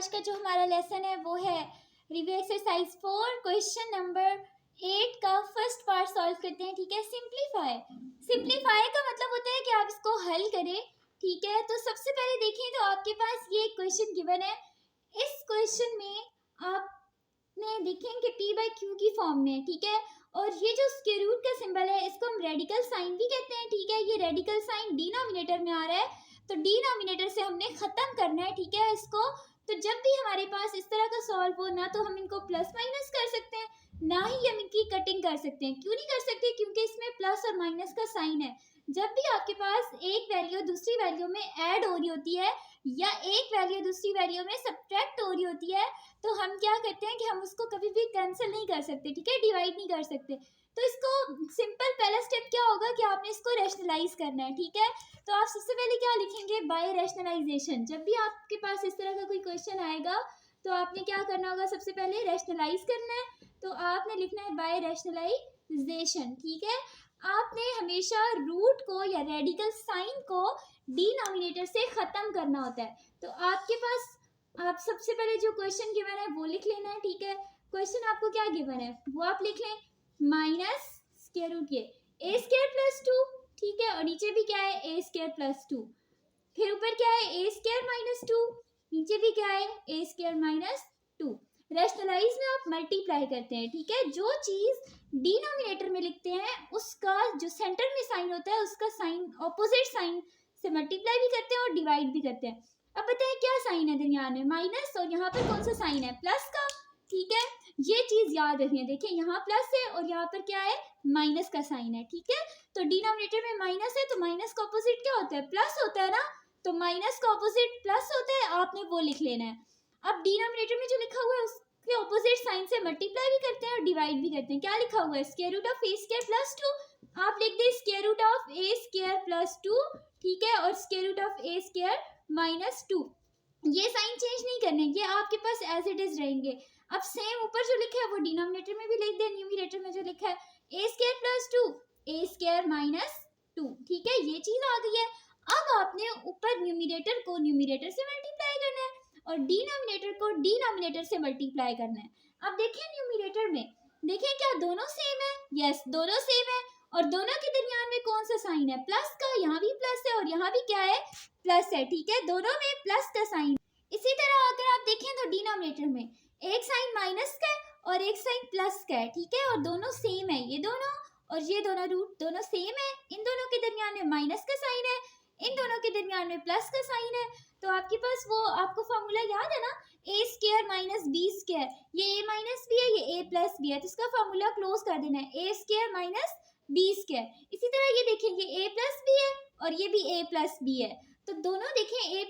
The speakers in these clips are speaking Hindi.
आज का जो हमारा लेसन है वो है रिव्यू एक्सरसाइज 4 क्वेश्चन नंबर 8 का फर्स्ट पार्ट सॉल्व करते हैं। ठीक है, सिंप्लीफाई। सिंप्लीफाई का मतलब होता है कि आप इसको हल करें। ठीक है, तो सबसे पहले देखें तो आपके पास ये क्वेश्चन गिवन है। इस क्वेश्चन में आपने देखेंगे पी बाई क्यू की फॉर्म में। ठीक है, और ये जो स्क्वायर रूट का सिंबल है इसको हम रेडिकल साइन भी कहते हैं। ठीक है, ये रेडिकल साइन डिनोमिनेटर में आ रहा है, तो डिनोमिनेटर से हमने खत्म करना है। ठीक है, इसको तो जब भी हमारे पास इस तरह का सॉल्व हो ना तो हम इनको प्लस माइनस कर सकते हैं, ना ही हम इनकी कटिंग कर सकते हैं। क्यों नहीं कर सकते? क्योंकि इसमें प्लस और माइनस का साइन है। जब भी आपके पास एक वैल्यू दूसरी वैल्यू में ऐड हो रही होती है या एक वैल्यू दूसरी वैल्यू में सब्ट्रैक्ट हो रही होती है तो हम क्या करते हैं कि हम उसको कभी भी कैंसिल नहीं कर सकते। ठीक है, डिवाइड नहीं कर सकते। तो इसको सिंपल पहला स्टेप क्या होगा कि आपने इसको रैशनलाइज करना है। ठीक है, तो आप सबसे पहले क्या लिखेंगे? By rationalisation. जब भी आपके पास इस तरह का कोई क्वेश्चन आएगा तो आपने क्या करना होगा? सबसे पहले रैशनलाइज करना है, तो आपने लिखना है बाय रैशनलाइजेशन। ठीक है, आपने हमेशा रूट को या रेडिकल साइन को डिनोमिनेटर से खत्म करना होता है। तो आपके पास आप सबसे पहले जो क्वेश्चन गिवन है वो लिख लेना है। ठीक है, क्वेश्चन आपको क्या गिवन है वो आप लिख लें, माइनस स्क्वायर रूट ये ए स्क्वायर प्लस 2। ठीक है, और नीचे भी क्या है? A square plus 2। फिर ऊपर क्या है? A square minus 2। नीचे भी क्या है? A square minus 2। रैशनलाइज में आप मल्टीप्लाई करते हैं। ठीक है, जो चीज डिनोमिनेटर में लिखते हैं उसका जो सेंटर में साइन होता है उसका साइन ऑपोजिट साइन से मल्टीप्लाई भी करते हैं और डिवाइड भी करते हैं। अब बताएं क्या साइन है दरमियान में? माइनस, और यहाँ पर कौन सा साइन है? प्लस का। ठीक है, ये चीज याद रखिए। देखिए यहाँ प्लस है और यहाँ पर क्या है? माइनस का साइन है। ठीक है, तो डिनोमिनेटर में माइनस है तो माइनस का ऑपोजिट क्या होता है? प्लस होता है ना, तो माइनस का ऑपोजिट प्लस होता है, आपने वो लिख लेना है। अब डिनोमिनेटर में जो लिखा हुआ है उसके ऑपोजिट साइन से मल्टीप्लाई भी करते हैं और डिवाइड भी करते हैं। क्या लिखा हुआ है? Square root of A square plus 2। आप लिख दे square root of A square plus 2। ठीक है, और square root of A square minus 2। ये साइन चेंज नहीं करने, ये आपके पास एज इट इज रहेंगे। अब सेम ऊपर जो लिखा है वो डिनोमिनेटर में भी लिख दे। न्यूमिनेटर में जो लिखा है A square plus 2 A square minus 2। ठीक है, ये चीज आ गई है। अब आपने ऊपर न्यूमिनेटर को न्यूमिनेटर से मल्टीप्लाई करना है और डिनोमिनेटर को डिनोमिनेटर से मल्टीप्लाई करना है। अब देखिए न्यूमिनेटर में, देखिए क्या दोनों सेम है? यस, दोनों सेम है। और दोनों के दरमियान में कौन सा साइन है? प्लस का। यहाँ भी प्लस है और यहाँ भी क्या है? प्लस है। ठीक है, दोनों में प्लस का साइन। इसी तरह अगर आप देखें तो डिनोमिनेटर में एक साइन माइनस का है और एक साइन प्लस का है। ठीक है, और दोनों सेम है। ये दोनों और ये दोनों रूट दोनों सेम है। इन दोनों के दरमियान में माइनस का साइन है, इन दोनों के दरमियान में प्लस का साइन है। तो आपके पास वो आपको फॉर्मूला याद है ना, A square minus B square. ये ए माइनस बी है, ये ए प्लस बी है, तो इसका फॉर्मूला क्लोज कर देना है, A square minus B square. इसी तरह ये देखेंगे ए प्लस बी है और ये भी ए प्लस बी है, तो दोनों देखें ए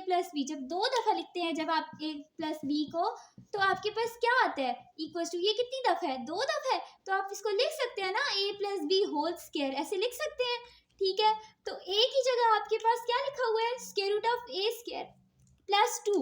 प्लस बी जब दो दफा लिखते हैं जब आप ए प्लस बी को, तो आपके पास क्या आता है? इक्वल टू, ये कितनी दफा है? दो दफा है, तो आप इसको लिख सकते हैं ना ए प्लस बी होल स्क्वायर, ऐसे लिख सकते हैं। ठीक है, तो ए की जगह आपके पास क्या लिखा हुआ है? Square root of A square plus 2।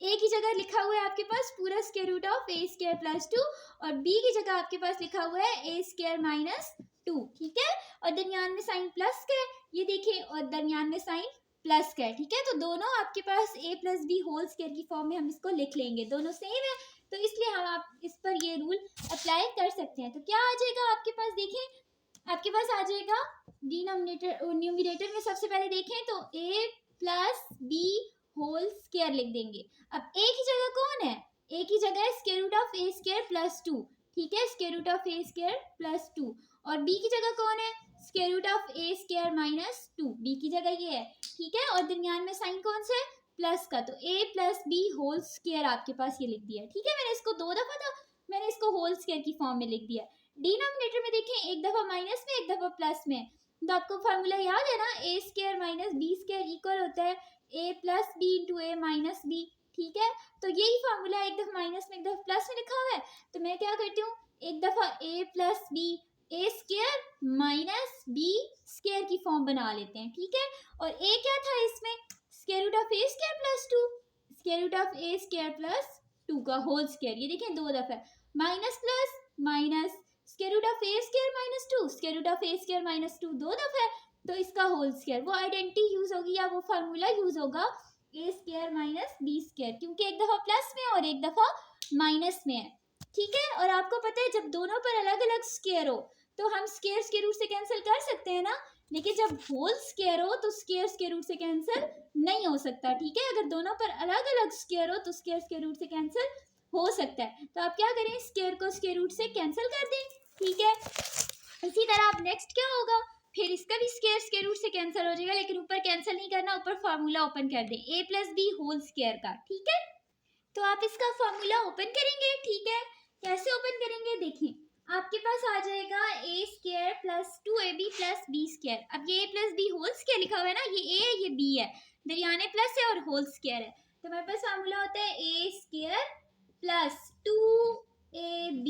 A की जगह लिखा हुआ है आपके पास पूरा square root of A square plus 2 और बी की जगह आपके पास लिखा हुआ है ए स्क्वायर माइनस 2। ठीक है, और दरमियान में साइन प्लस का है, ये देखिए, और दरमियान में साइन प्लस का है। ठीक है, तो दोनों आपके पास ए प्लस बी होल स्क्वायर की फॉर्म में हम इसको लिख लेंगे, दोनों सेम है, तो इसलिए हम आप इस पर ये रूल अप्लाई कर सकते हैं। तो क्या आ जाएगा आपके पास? देखें आपके पास आ जाएगा डिनोमिनेटर न्यूमिनेटर में सबसे पहले देखें तो ए प्लस बी होल स्क्वायर लिख देंगे। अब ए की जगह कौन है? ए की जगह है square root of A square plus 2। ठीक है, square root of A square plus 2। और बी की जगह कौन है? Square root of A square minus 2। B की जगह ये है। ठीक है, और दरमियान में साइन कौन सा है? प्लस का, तो ए प्लस बी होल स्क्वायर आपके पास ये लिख दिया। ठीक है, मैंने इसको दो दफा था, मैंने इसको होल स्क्वायर की फॉर्म में लिख दिया। डिनोमिनेटर में देखें एक दफा माइनस में एक दफा प्लस में, तो आपको फार्मूला याद है ना, A square minus B square equal होता है A plus B into A minus B. ठीक है, तो यही फार्मूला एक दफा माइनस में एक दफा प्लस में लिखा हुआ है, तो मैं क्या करती हूँ, एक दफा ए प्लस बी ए स्क्वायर माइनस बी स्क्वायर की फॉर्म बना लेते हैं। ठीक है, और ए क्या था इसमें? Square root of A square plus 2, square root of A square plus 2 का होल स्क्वायर। ये देखें दो दफा minus plus minus, square root of A square minus 2, square root of A square minus 2 दो दफा है, तो इसका होल स्क्वायर। वो आइडेंटिटी यूज होगी या वो फार्मूला यूज होगा A square minus B square, क्योंकि एक दफा प्लस में और एक दफा माइनस में है, ठीक है। और आपको पता है जब दोनों पर अलग अलग स्क्वायर हो तो हम स्क्वायर स्क्वायर रूट से कैंसिल कर सकते हैं ना, लेकिन जब होल स्क्वायर हो तो स्क्वायर स्क्वायर रूट से कैंसिल नहीं हो सकता, ठीक है। अगर दोनों पर अलग अलग स्क्वायर हो तो स्क्वायर स्क्वायर रूट से कैंसिल हो सकता है। तो आप क्या करें, स्क्वायर को स्क्वायर रूट से कैंसिल कर दें, ठीक है। इसी तरह अब नेक्स्ट क्या होगा, फिर इसका भी स्क्वायर स्क्वायर रूट से कैंसिल हो जाएगा, लेकिन ऊपर कैंसिल नहीं करना, ऊपर फार्मूला ओपन कर दें a plus B whole square का, ठीक है। तो आप इसका फार्मूला ओपन करेंगे, ठीक है। कैसे ओपन करेंगे, देखिए आपके पास आ जाएगा A square plus 2ab plus B square. अब ये a plus B whole square लिखा हुआ है ना, ये a है ये b है, दरमियाने प्लस है और होल स्क्वायर है, तो हमारे पास फार्मूला होता है A square plus 2ab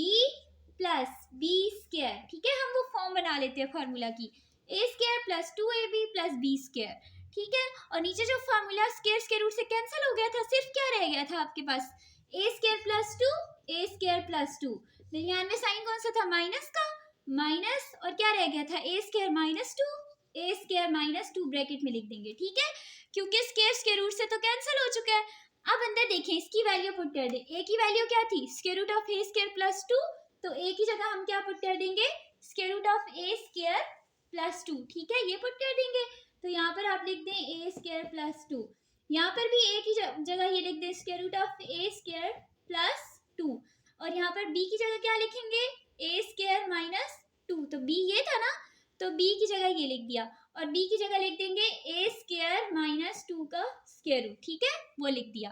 plus B square, ठीक है। हम वो फॉर्म बना लेते हैं फार्मूला की, A square plus 2ab plus B square, ठीक है। और नीचे जो फार्मूला स्क्वायर स्क्वायर रूट से कैंसिल हो गया था, सिर्फ क्या रह गया था आपके पास, A square plus 2 A square plus 2, दरमियान में साइन कौन सा था, माइनस का, माइनस, और क्या रह गया था ए square minus 2 A square minus 2 bracket में लिख देंगे, ठीक है, क्योंकि स्क्वायर स्क्वायर रूट से तो कैंसिल हो चुका है। अब अंदर देखें, इसकी वैल्यू पुट कर दे, ए की वैल्यू क्या थी, square root of A square plus 2, तो ए की जगह हम क्या पुट कर देंगे, square root of A square plus 2, ठीक है, ये पुट कर देंगे। तो यहाँ पर आप लिख दें ए स्क्वायर प्लस 2, यहाँ पर भी ए की जगह ये लिख दें square root of A square plus 2, और यहाँ पर बी की जगह क्या लिखेंगे, ए स्क्वायर माइनस 2, तो बी ये था ना, तो बी की जगह ये लिख दिया, और बी की जगह लिख देंगे ए स्क्वायर माइनस 2 का स्क्वायर रूट, ठीक है, वो लिख दिया।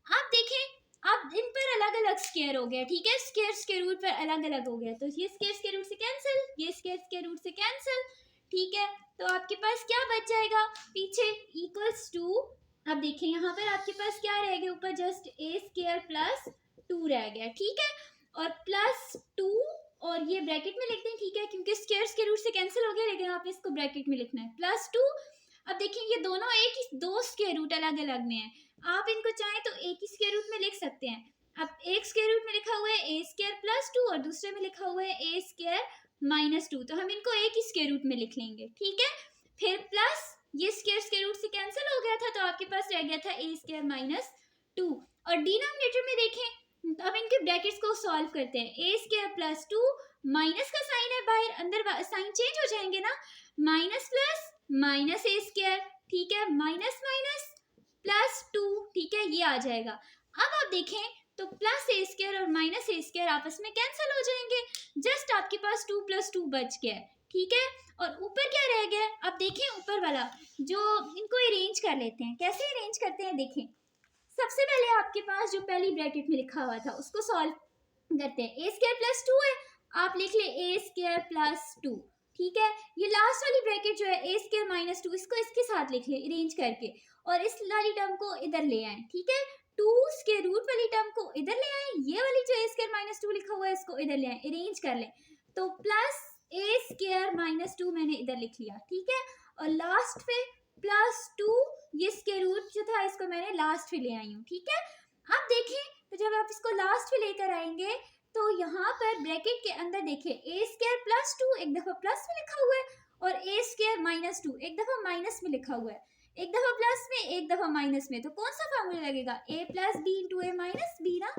अब देखें, अब इन पर अलग अलग स्क्वायर हो गया, ठीक है, स्क्वायर स्क्वायर रूट पर अलग अलग हो गया, तो ये स्क्वायर स्क्वायर रूट से कैंसिल, ये स्क्वायर स्क्वायर रूट से कैंसिल, ठीक है। तो आपके पास क्या बच जाएगा पीछे, इक्वल्स टू, अब देखिए यहाँ पर आपके पास क्या रह गया, ऊपर जस्ट ए स्क्वायर प्लस 2 रह गया, ठीक है, और प्लस 2, और ये ब्रैकेट में लिखते हैं, ठीक है, क्योंकि स्क्वायर स्क्वायर रूट से कैंसिल हो गया, लेकिन आप इसको ब्रैकेट में लिखना है, प्लस 2। अब देखिए ये दोनों एक ही, दो स्क्वायर रूट अलग अलग में है, आप इनको चाहें तो एक ही स्क्वायर रूट में लिख सकते हैं। अब एक स्क्वायर रूट में लिखा हुआ है ए स्क्वायर प्लस 2 और दूसरे में लिखा हुआ है ए स्क्वायर माइनस 2, तो हम इनको एक ही स्क्वायर रूट में लिख लेंगे, ठीक है। फिर प्लस ये स्क्वायर स्क्वायर रूट से कैंसिल हो गया था, तो आपके पास रह गया था ए स्क्वायर माइनस 2, और डिनोमिनेटर में देखें, अब इनके ब्रैकेट्स को सॉल्व करते हैं, ए स्क्वायर प्लस 2, माइनस का साइन है बाहर, अंदर साइन चेंज हो जाएंगे ना, माइनस प्लस माइनस ए स्क्वायर, ठीक है, माइनस माइनस प्लस 2, ठीक है, ये आ जाएगा। अब आप देखें तो प्लस ए स्क्वायर और माइनस ए स्क्वायर आपस में कैंसिल हो जाएंगे, जस्ट आपके पास 2 + 2 बच गया, ठीक है। और ऊपर क्या रह गया, अब देखें ऊपर वाला, जो इनको अरेंज कर लेते हैं, कैसे अरेंज करते हैं, देखें सबसे पहले आपके पास जो पहली ब्रैकेट में लिखा हुआ था उसको सॉल्व करते हैं, ए स्क्वायर प्लस 2 है, आप लिख ले ए स्क्वायर प्लस 2, ठीक है। ये लास्ट वाली ब्रैकेट जो है ए स्क्वायर माइनस 2, इसको इसके साथ लिख ले अरेंज करके, और इस वाली टर्म को इधर ले आए, ठीक है, 2 स्क्वायर रूट वाली टर्म को इधर ले आए, ये वाली जो ए स्क्वायर माइनस 2 लिखा हुआ है इसको इधर ले आए, अरेंज कर ले, तो प्लस ए स्क्वायर माइनस 2 मैंने इधर लिख लिया, ठीक है, और लास्ट पे प्लस 2, ये स्क्वायर रूट जो था इसको मैंने लास्ट पे ले आई हूँ, ठीक है। अब देखें तो जब आप इसको लास्ट पे लेकर आएंगे तो यहाँ पर ब्रैकेट के अंदर देखें ए स्क्वायर प्लस 2 एक दफा प्लस में लिखा हुआ है, और ए स्क्वायर माइनस 2 एक दफा माइनस में लिखा हुआ है, एक दफा प्लस में एक दफा माइनस में, तो कौन सा फार्मूला लगेगा, ए plus B into A minus B ना,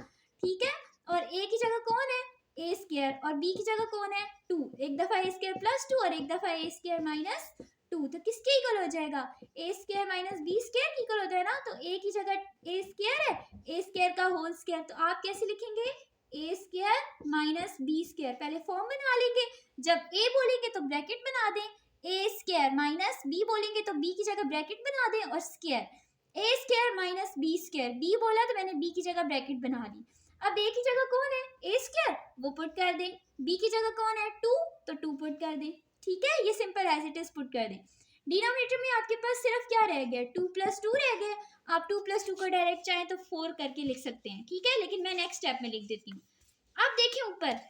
ठीक है। और ए की जगह कौन है, ए स्क्वायर, और बी की जगह कौन है 2, एक दफा ए स्क्वायर प्लस 2 और एक दफा ए स्क्वायर माइनस 2, तो किसके इक्वल हो जाएगा, A square minus B square की इक्वल होता है ना, तो ए की जगह ए स्क्वायर है, ए स्क्वायर का होल स्क्वायर, तो आप कैसे लिखेंगे, ए स्क्वायर माइनस बी स्क्वायर, पहले फॉर्म बना लेंगे, जब ए बोलेंगे तो ब्रैकेट बना दें, ए स्क्वायर माइनस बी बोलेंगे तो बी की जगह ब्रैकेट बना दें, और square, A square minus B square, B बोला तो मैंने बी की जगह ब्रैकेट बना दी। अब ए की जगह कौन है, ए स्क्वायर, वो पुट कर दें, बी की जगह कौन है 2, तो 2 पुट कर दें, ठीक है, ये simple as it is put कर दें। डिनोमिनेटर में आपके पास सिर्फ क्या रह गया, 2 + 2 रह गया, आप 2 + 2 को डायरेक्ट चाहें तो 4 करके लिख सकते हैं, ठीक है, लेकिन मैं नेक्स्ट स्टेप में लिख देती हूँ। अब देखिए ऊपर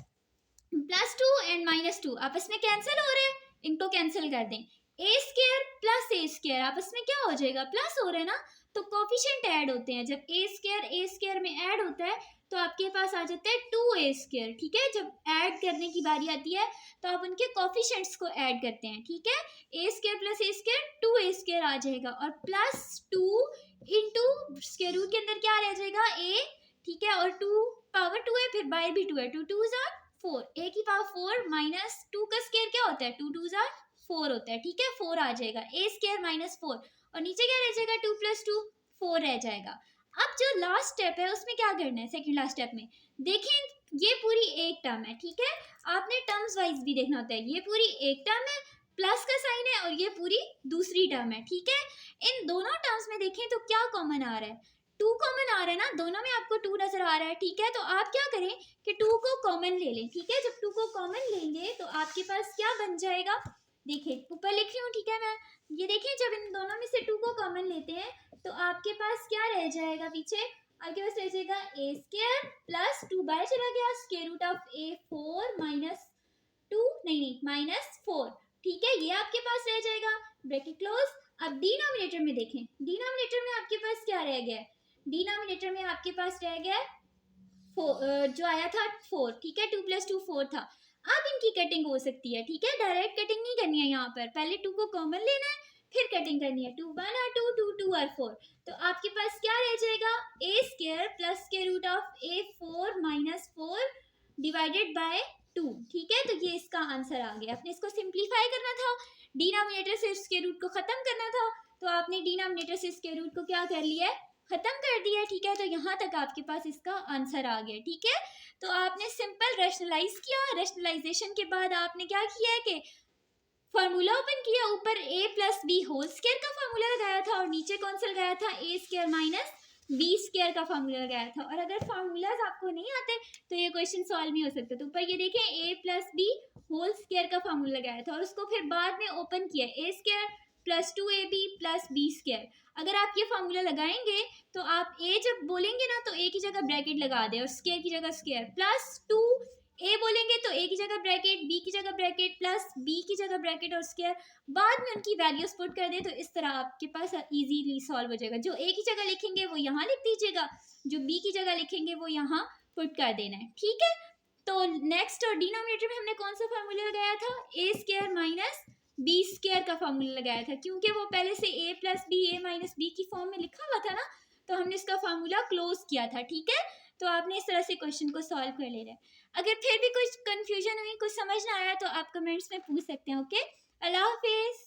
+2 एंड -2 आपस में कैंसिल हो रहे हैं, इनको कैंसिल कर दें, ए स्क्वायर प्लस ए स्क्वायर आपस में क्या हो जाएगा, प्लस हो रहे हैं ना, तो कोफिशिएंट ऐड होते हैं, जब ए स्क्वायर में ऐड होता है तो आपके पास आ जाता है 2a स्क्वायर, ठीक है, जब ऐड करने की बारी आती है तो आप उनके कोफिशिएंट्स को ऐड करते हैं, ठीक है, A square plus A square 2a square आ जाएगा, और +2 इंटू स्क्वायर रूट के अंदर क्या रह जाएगा a, ठीक है, और 2 पावर 2 है, फिर बाहर भी 2 है, 2 2 जार 4, a की पावर 4 माइनस 2 का स्क्वायर क्या होता है, 2 2 जार 4 होता है, ठीक है, 4 आ जाएगा, a स्क्वायर माइनस 4, और नीचे क्या रह जाएगा, 2 प्लस 2 4 रह जाएगा। अब जो लास्ट स्टेप है उसमें क्या करना है, सेकंड लास्ट स्टेप में देखें, ये पूरी एक टर्म है, ठीक है, आपने टर्म्स वाइज भी देखना होता है, ये पूरी एक टर्म है, प्लस का साइन है, और ये पूरी दूसरी टर्म है, ठीक है, इन दोनों टर्म्स में देखें तो क्या कॉमन आ रहा है, 2 कॉमन आ रहा है ना, दोनों में आपको 2 नजर आ रहा है, ठीक है, तो आप क्या करें कि 2 को कॉमन ले लें, ठीक है, जब 2 को कॉमन लेंगे तो आपके पास क्या बन जाएगा, देखिए ऊपर लिख रही हूँ, ठीक है, मैं ये देखें, जब इन दोनों में से 2 को कॉमन लेते हैं तो आपके पास क्या रह जाएगा, पीछे आपके पास रह जाएगा a स्क्वायर प्लस 2 बाहर चला गया, square root of a 4 minus 2, नहीं माइनस 4, ठीक है, ये आपके पास रह जाएगा, ब्रैकेट क्लोज। अब डिनोमिनेटर में देखें, डिनोमिनेटर में आपके पास क्या रह गया है, डिनोमिनेटर में आपके पास रह गया जो आया था 4, ठीक है, 2 प्लस 2 4 था। अब इनकी कटिंग हो सकती है, ठीक है, डायरेक्ट कटिंग नहीं करनी है, यहाँ पर पहले 2 को कॉमन लेना है, फिर कटिंग करनी है, 2 1 और 2 2 2 और 4, तो आपके पास क्या रह जाएगा, a स्क्वायर प्लस के root of a 4 minus 4 divided by 2, ठीक है, तो ये इसका आंसर आ गया। आपने इसको सिंप्लीफाई करना था, डिनोमिनेटर से इसके रूट को खत्म करना था, तो आपने डिनोमिनेटर से इसके रूट को क्या कर लिया है, खत्म कर दिया है, ठीक है, तो यहाँ तक आपके पास इसका आंसर आ गया, ठीक है, तो आपने सिंपल रैशनलाइज किया, रैशनलाइजेशन के बाद आपने क्या किया है कि फॉर्मूला ओपन किया, ऊपर a plus B whole square का फॉर्मूला लगाया था, और नीचे कौन सा लगाया था, a square minus B square का फॉर्मूला लगाया था, और अगर फॉर्मूलाज आपको नहीं आते तो ये क्वेश्चन सॉल्व नहीं हो सकता, तो ऊपर ये देखें a plus B whole square का फॉर्मूला लगाया था, और उसको फिर बाद में ओपन किया, a square plus 2ab plus B square. अगर आप ये फॉर्मूला लगाएंगे तो आप a जब बोलेंगे ना तो a की जगह ब्रैकेट लगा दे, और स्क्वायर की जगह स्क्वायर, प्लस 2 a बोलेंगे तो a की जगह ब्रैकेट, b की जगह ब्रैकेट, प्लस b की जगह ब्रैकेट और स्क्वायर, बाद में उनकी वैल्यूज पुट कर दे, तो इस तरह आपके पास इजीली सॉल्व हो जाएगा। जो a की जगह लिखेंगे वो यहाँ लिख दीजिएगा, जो b की जगह लिखेंगे वो यहाँ पुट कर देना है, ठीक है। तो नेक्स्ट और डिनोमिनेटर में हमने कौन सा फार्मूला लगाया था, a square minus B square का फार्मूला लगाया था, क्योंकि वो पहले से a plus B a minus B की फॉर्म में लिखा हुआ था ना, तो हमने इसका फार्मूला क्लोज किया था, ठीक है, तो आपने इस तरह से क्वेश्चन को सॉल्व कर लेना है। अगर फिर भी कुछ कंफ्यूजन हुई, कुछ समझ ना आया, तो आप कमेंट्स में पूछ सकते हैं, ओके। अल्लाह हाफिज।